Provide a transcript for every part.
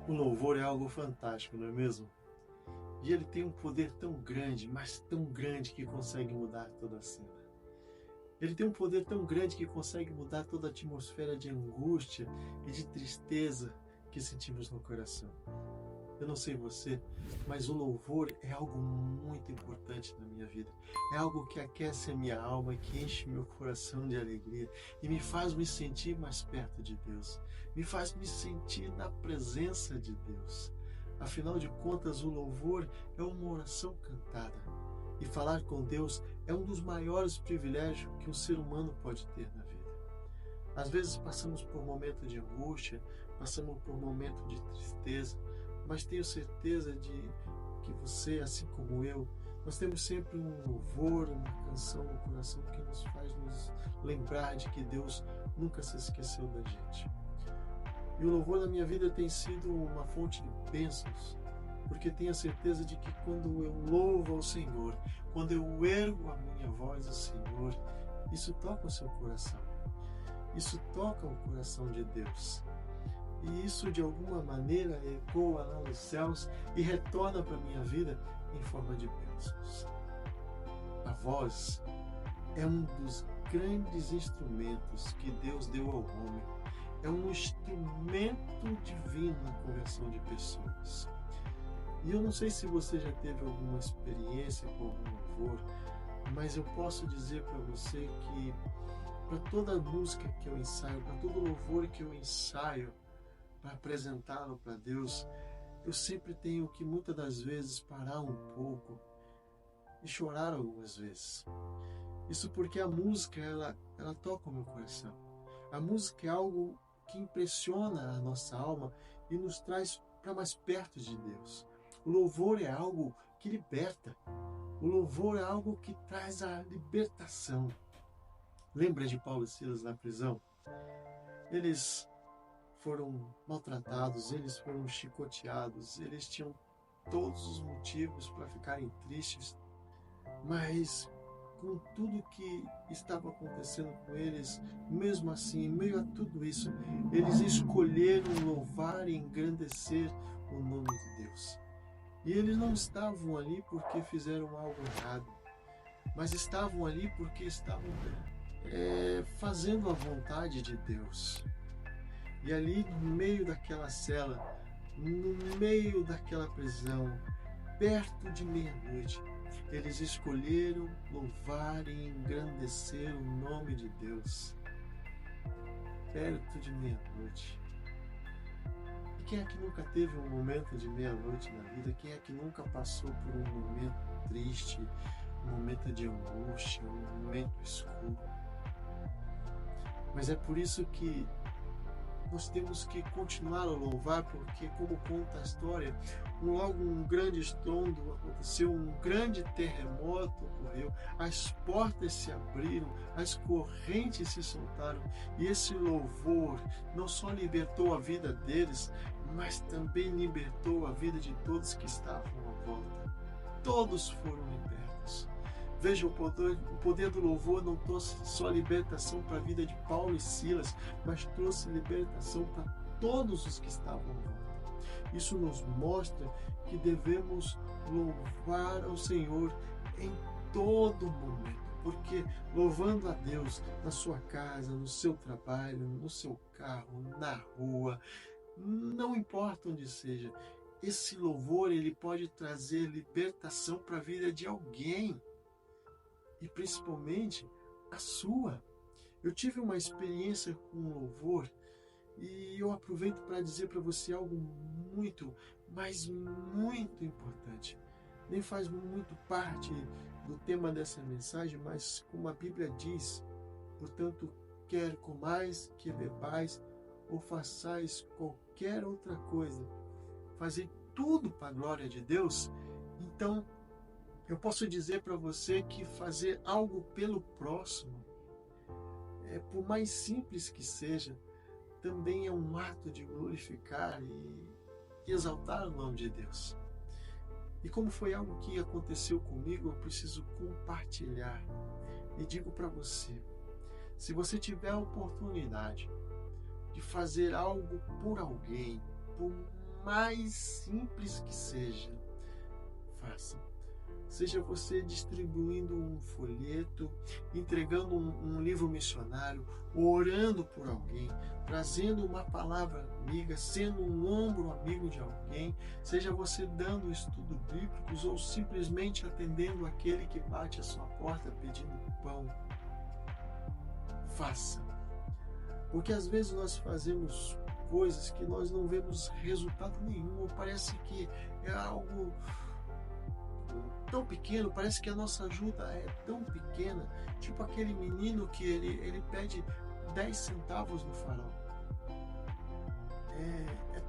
O louvor é algo fantástico, não é mesmo? E ele tem um poder tão grande, mas tão grande que consegue mudar toda a cena. Ele tem um poder tão grande que consegue mudar toda a atmosfera de angústia e de tristeza que sentimos no coração. Eu não sei você, mas o louvor é algo muito importante na minha vida. É algo que aquece a minha alma, que enche meu coração de alegria e me faz me sentir mais perto de Deus. Me faz me sentir na presença de Deus. Afinal de contas, o louvor é uma oração cantada. E falar com Deus é um dos maiores privilégios que um ser humano pode ter na vida. Às vezes passamos por momentos de angústia, passamos por momentos de tristeza, mas tenho certeza de que você, assim como eu, nós temos sempre um louvor, uma canção no coração que nos faz nos lembrar de que Deus nunca se esqueceu da gente. E o louvor na minha vida tem sido uma fonte de bênçãos, porque tenho a certeza de que quando eu louvo ao Senhor, quando eu ergo a minha voz ao Senhor, isso toca o seu coração. Isso toca o coração de Deus. E isso de alguma maneira ecoa lá nos céus e retorna para a minha vida em forma de bênçãos. A voz é um dos grandes instrumentos que Deus deu ao homem. É um instrumento divino na conversão de pessoas. E eu não sei se você já teve alguma experiência com algum louvor, mas eu posso dizer para você que para toda música que eu ensaio, para todo louvor que eu ensaio, para apresentá-lo para Deus, eu sempre tenho que muitas das vezes parar um pouco e chorar algumas vezes. Isso porque a música, ela toca o meu coração. A música é algo que impressiona a nossa alma e nos traz para mais perto de Deus. O louvor é algo que liberta. O louvor é algo que traz a libertação. Lembra de Paulo e Silas na prisão? Eles foram maltratados, eles foram chicoteados, eles tinham todos os motivos para ficarem tristes, mas com tudo que estava acontecendo com eles, mesmo assim, em meio a tudo isso, eles escolheram louvar e engrandecer o nome de Deus. E eles não estavam ali porque fizeram algo errado, mas estavam ali porque estavam fazendo a vontade de Deus. E ali no meio daquela cela, no meio daquela prisão, perto de meia-noite, eles escolheram louvar e engrandecer o nome de Deus. Perto de meia-noite. E quem é que nunca teve um momento de meia-noite na vida? Quem é que nunca passou por um momento triste, um momento de angústia, um momento escuro? Mas é por isso que nós temos que continuar a louvar, porque, como conta a história, logo um grande estrondo aconteceu, um grande terremoto ocorreu, as portas se abriram, as correntes se soltaram, e esse louvor não só libertou a vida deles, mas também libertou a vida de todos que estavam à volta. Todos foram libertos. Veja, o poder do louvor não trouxe só libertação para a vida de Paulo e Silas, mas trouxe libertação para todos os que estavam à volta. Isso nos mostra que devemos louvar ao Senhor em todo momento, porque louvando a Deus na sua casa, no seu trabalho, no seu carro, na rua, não importa onde seja, esse louvor ele pode trazer libertação para a vida de alguém. E principalmente a sua. Eu tive uma experiência com louvor e eu aproveito para dizer para você algo muito, mas muito importante. Nem faz muito parte do tema dessa mensagem, mas como a Bíblia diz, portanto, quer comais, que bebais, ou façais qualquer outra coisa, fazer tudo para a glória de Deus. Então, eu posso dizer para você que fazer algo pelo próximo, por mais simples que seja, também é um ato de glorificar e exaltar o nome de Deus. E como foi algo que aconteceu comigo, eu preciso compartilhar. E digo para você, se você tiver a oportunidade de fazer algo por alguém, por mais simples que seja, faça. Seja você distribuindo um folheto, entregando um livro missionário, orando por alguém, trazendo uma palavra amiga, sendo um ombro amigo de alguém, seja você dando estudos bíblicos ou simplesmente atendendo aquele que bate a sua porta pedindo pão. Faça. Porque às vezes nós fazemos coisas que nós não vemos resultado nenhum, ou parece que é algo tão pequeno, parece que a nossa ajuda é tão pequena, tipo aquele menino que ele pede 10 centavos no farol. É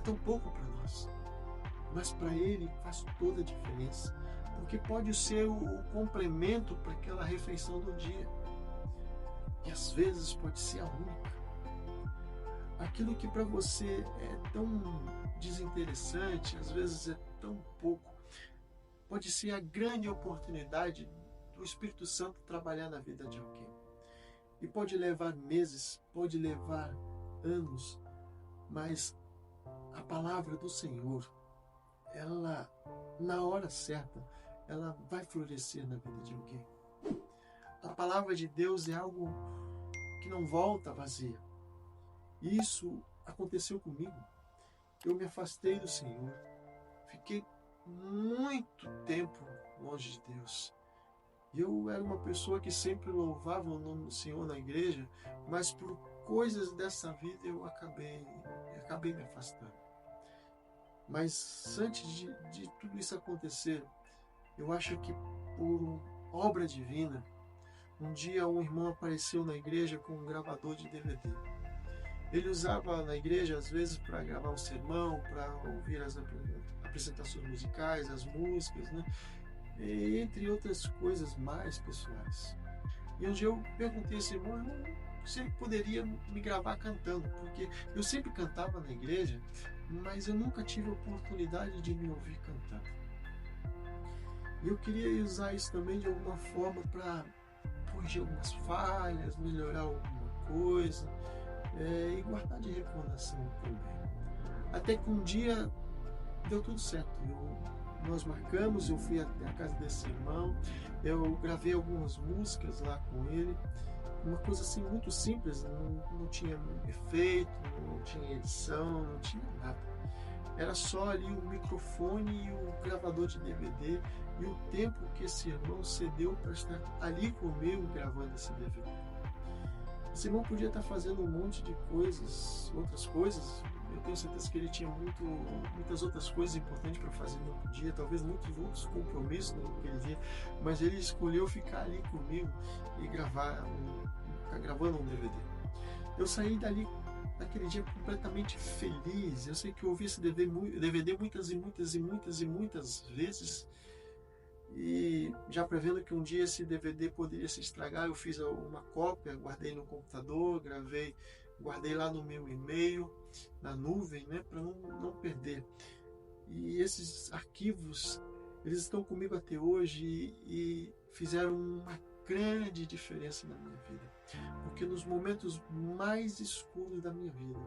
tão pouco para nós, mas para ele faz toda a diferença, porque pode ser o complemento para aquela refeição do dia, e às vezes pode ser a única. Aquilo que para você é tão desinteressante, às vezes é tão pouco, pode ser a grande oportunidade do Espírito Santo trabalhar na vida de alguém. E pode levar meses, pode levar anos, mas a palavra do Senhor, ela, na hora certa, ela vai florescer na vida de alguém. A palavra de Deus é algo que não volta vazia. Isso aconteceu comigo. Eu me afastei do Senhor, fiquei muito tempo longe de Deus. Eu era uma pessoa que sempre louvava o nome do Senhor na igreja, mas por coisas dessa vida eu acabei me afastando. Mas antes de tudo isso acontecer, eu acho que por obra divina, um dia um irmão apareceu na igreja com um gravador de DVD. Ele usava na igreja, às vezes, para gravar um sermão, para ouvir as apresentações musicais, as músicas, né? E, entre outras coisas mais pessoais. E um dia eu perguntei a esse irmão se ele poderia me gravar cantando, porque eu sempre cantava na igreja, mas eu nunca tive a oportunidade de me ouvir cantar. E eu queria usar isso também de alguma forma para corrigir algumas falhas, melhorar alguma coisa, e guardar de recordação também. Até que um dia deu tudo certo. Nós marcamos, eu fui até a casa desse irmão, eu gravei algumas músicas lá com ele, uma coisa assim muito simples, não tinha efeito, não tinha edição, não tinha nada. Era só ali o microfone e o gravador de DVD e o tempo que esse irmão cedeu para estar ali comigo gravando esse DVD. Esse irmão podia estar fazendo um monte de coisas, outras coisas. Eu tenho certeza que ele tinha muitas outras coisas importantes para fazer no dia, talvez muitos outros compromissos naquele dia, mas ele escolheu ficar ali comigo e ficar gravando um DVD. Eu saí dali naquele dia completamente feliz. Eu sei que eu ouvi esse DVD muitas vezes, e já prevendo que um dia esse DVD poderia se estragar, eu fiz uma cópia, guardei no computador, guardei lá no meu e-mail, na nuvem, né, para não perder. E esses arquivos, eles estão comigo até hoje e fizeram uma grande diferença na minha vida. Porque nos momentos mais escuros da minha vida,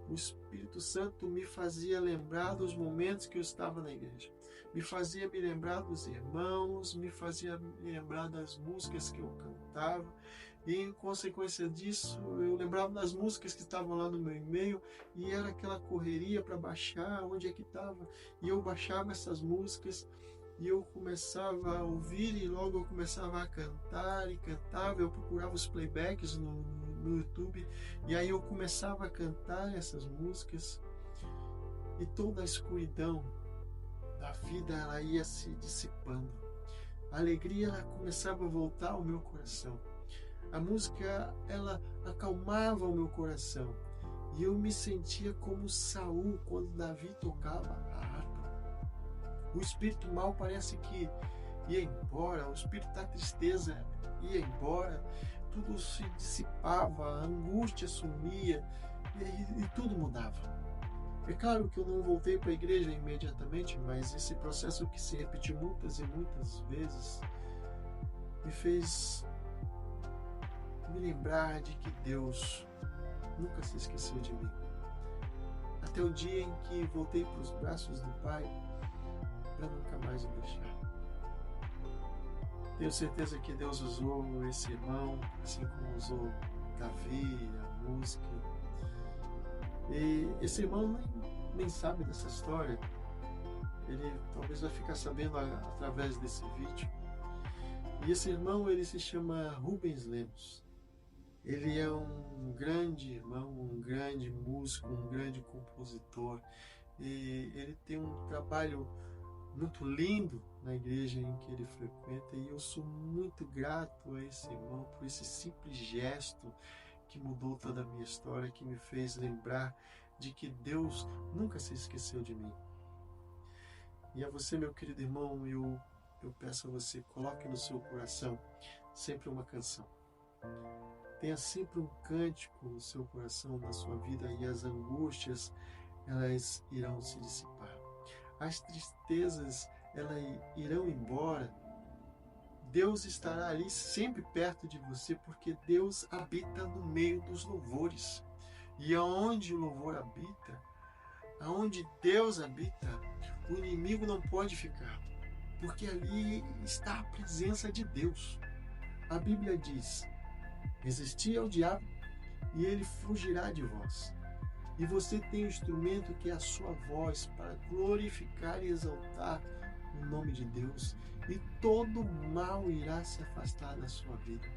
o Espírito Santo me fazia lembrar dos momentos que eu estava na igreja. Me fazia me lembrar dos irmãos, me fazia me lembrar das músicas que eu cantava. E em consequência disso, eu lembrava das músicas que estavam lá no meu e-mail e era aquela correria para baixar onde é que estava. E eu baixava essas músicas e eu começava a ouvir e logo eu começava a cantar e cantava. Eu procurava os playbacks no YouTube e aí eu começava a cantar essas músicas e toda a escuridão da vida ela ia se dissipando. A alegria ela começava a voltar ao meu coração. A música ela acalmava o meu coração e eu me sentia como Saul quando Davi tocava a harpa. O espírito mal parece que ia embora, o espírito da tristeza ia embora, tudo se dissipava, a angústia sumia e tudo mudava. É claro que eu não voltei para a igreja imediatamente, mas esse processo que se repetiu muitas e muitas vezes me fez me lembrar de que Deus nunca se esqueceu de mim. até o dia em que voltei para os braços do Pai para nunca mais o deixar. Tenho certeza que Deus usou esse irmão, assim como usou Davi, a música. E esse irmão nem sabe dessa história. Ele talvez vai ficar sabendo através desse vídeo. E esse irmão, ele se chama Rubens Lemos. Ele é um grande irmão, um grande músico, um grande compositor. E ele tem um trabalho muito lindo na igreja em que ele frequenta. E eu sou muito grato a esse irmão por esse simples gesto que mudou toda a minha história, que me fez lembrar de que Deus nunca se esqueceu de mim. E a você, meu querido irmão, eu peço a você, coloque no seu coração sempre uma canção. Tenha sempre um cântico no seu coração, na sua vida, e as angústias, elas irão se dissipar. As tristezas, elas irão embora. Deus estará ali sempre perto de você, porque Deus habita no meio dos louvores. E aonde o louvor habita, aonde Deus habita, o inimigo não pode ficar, porque ali está a presença de Deus. A Bíblia diz: resisti ao diabo e ele fugirá de vós. E você tem o instrumento que é a sua voz para glorificar e exaltar o nome de Deus, e todo mal irá se afastar da sua vida.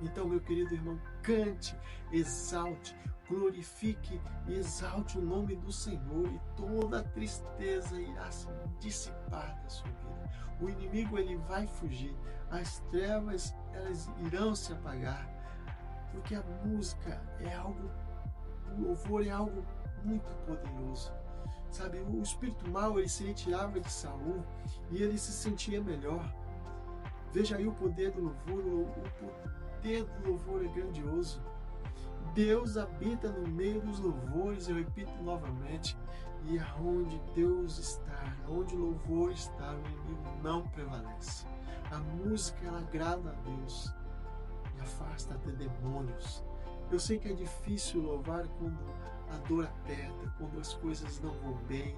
Então, meu querido irmão, cante, exalte, glorifique e exalte o nome do Senhor, e toda tristeza irá se dissipar da sua vida. O inimigo, ele vai fugir, as trevas, elas irão se apagar, porque a música é algo, o louvor é algo muito poderoso. Sabe, o espírito mau, ele se retirava de Saul e ele se sentia melhor. Veja aí o poder do louvor, o poder do louvor é grandioso. Deus habita no meio dos louvores, eu repito novamente, e aonde Deus está, onde o louvor está, o inimigo não prevalece. A música, ela agrada a Deus e afasta até demônios. Eu sei que é difícil louvar quando a dor aperta, quando as coisas não vão bem.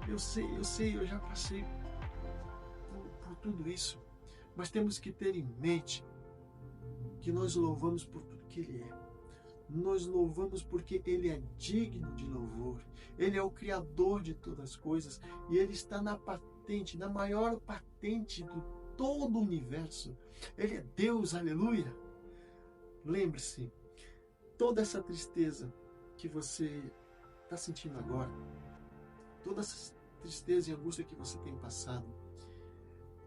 Eu sei, eu já passei por tudo isso. Mas temos que ter em mente que nós louvamos por tudo que Ele é. Nós louvamos porque Ele é digno de louvor. Ele é o Criador de todas as coisas. E Ele está na patente, na maior patente de todo o universo. Ele é Deus, aleluia. Lembre-se, toda essa tristeza que você está sentindo agora, toda essa tristeza e angústia que você tem passado,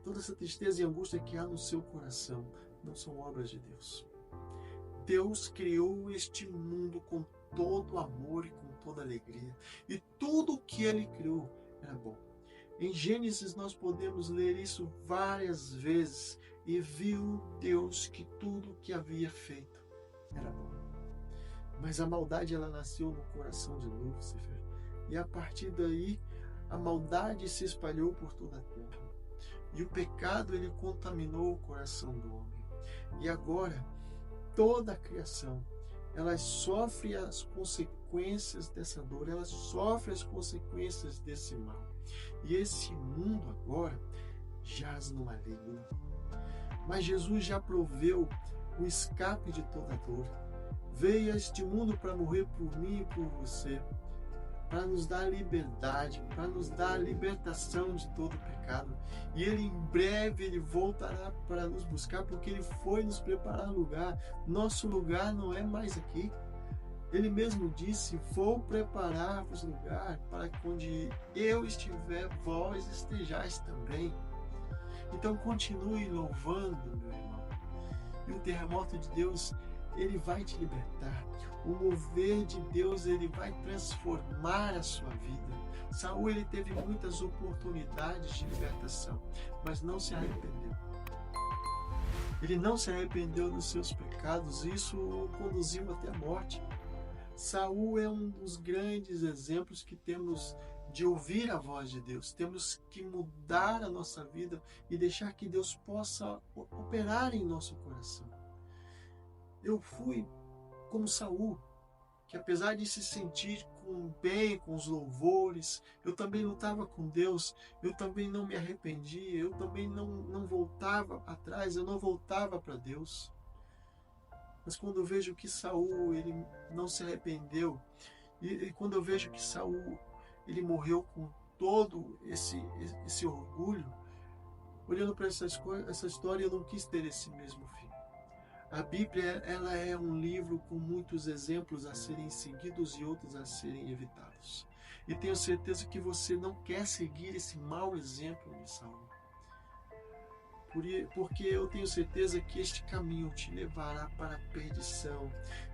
toda essa tristeza e angústia que há no seu coração, não são obras de Deus. Deus criou este mundo com todo amor e com toda alegria. E tudo o que Ele criou era bom. Em Gênesis nós podemos ler isso várias vezes. E viu Deus que tudo o que havia feito era bom. Mas a maldade, ela nasceu no coração de Lúcifer. E a partir daí, a maldade se espalhou por toda a terra. E o pecado, ele contaminou o coração do homem. E agora, toda a criação, ela sofre as consequências dessa dor, ela sofre as consequências desse mal. E esse mundo agora jaz no maligno. Mas Jesus já proveu o escape de toda dor. Veio a este mundo para morrer por mim e por você, para nos dar liberdade, para nos dar a libertação de todo pecado. E Ele em breve Ele voltará para nos buscar, porque Ele foi nos preparar lugar. Nosso lugar não é mais aqui. Ele mesmo disse: vou preparar-vos lugar para que onde eu estiver, vós estejais também. Então continue louvando, meu irmão. E o terremoto de Deus, ele vai te libertar. O mover de Deus, ele vai transformar a sua vida. Saul, ele teve muitas oportunidades de libertação, mas não se arrependeu. Ele não se arrependeu dos seus pecados, e isso o conduziu até a morte. Saul é um dos grandes exemplos que temos de ouvir a voz de Deus. Temos que mudar a nossa vida e deixar que Deus possa operar em nosso coração. Eu fui como Saul, que apesar de se sentir bem com os louvores, eu também lutava com Deus, eu também não me arrependia, eu também não voltava atrás, eu não voltava para Deus. Mas quando eu vejo que Saul, ele não se arrependeu, e quando eu vejo que Saul, ele morreu com todo esse orgulho, olhando para essa história, eu não quis ter esse mesmo fim. A Bíblia, ela é um livro com muitos exemplos a serem seguidos e outros a serem evitados. E tenho certeza que você não quer seguir esse mau exemplo de Saul. Porque eu tenho certeza que este caminho te levará para a perdição.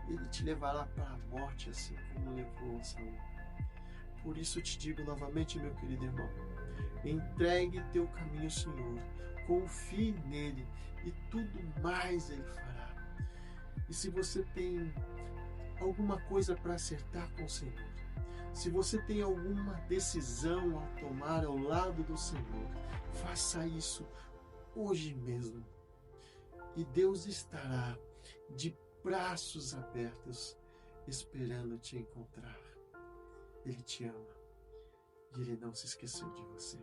Ele te levará para a morte, assim como levou Saul. Por isso eu te digo novamente, meu querido irmão, entregue teu caminho ao Senhor, confie nele e tudo mais ele fará. E se você tem alguma coisa para acertar com o Senhor, se você tem alguma decisão a tomar ao lado do Senhor, faça isso hoje mesmo. E Deus estará de braços abertos esperando te encontrar. Ele te ama e Ele não se esqueceu de você.